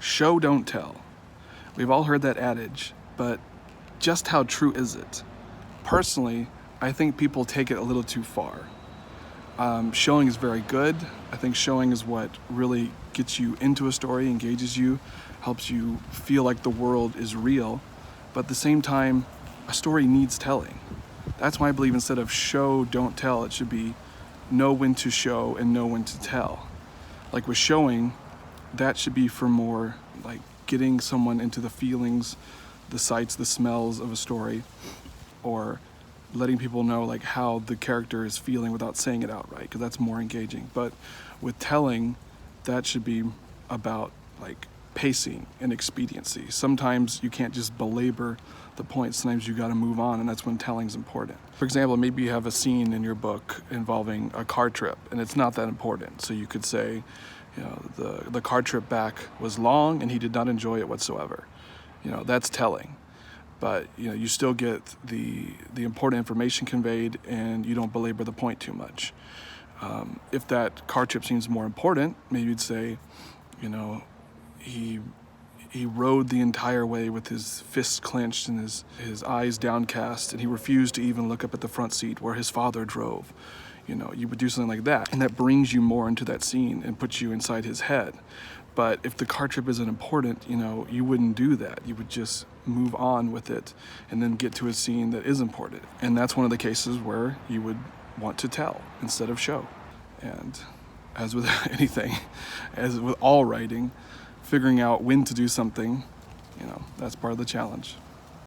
Show, don't tell. We've all heard that adage, but just how true is it? Personally, I think people take it a little too far. Showing is very good. I think showing is what really gets you into a story, engages you, helps you feel like the world is real. But at the same time, a story needs telling. That's why I believe instead of show, don't tell, it should be know when to show and know when to tell. Like with showing, that should be for more like getting someone into the feelings, the sights, the smells of a story, or letting people know like how the character is feeling without saying it outright, because that's more engaging. But with telling, that should be about like pacing and expediency. Sometimes you can't just belabor the point. Sometimes you got to move on, and that's when telling's important. For example, maybe you have a scene in your book involving a car trip, and it's not that important. So you could say, you know, the car trip back was long, and he did not enjoy it whatsoever. You know, that's telling. But you know, you still get the important information conveyed, and you don't belabor the point too much. If that car trip seems more important, maybe you'd say, you know, he rode the entire way with his fists clenched and his eyes downcast, and he refused to even look up at the front seat where his father drove. You know, you would do something like that, and that brings you more into that scene and puts you inside his head. But if the car trip isn't important, you know, you wouldn't do that. You would just move on with it and then get to a scene that is important. And that's one of the cases where you would want to tell instead of show. And as with anything, as with all writing, figuring out when to do something, you know, that's part of the challenge.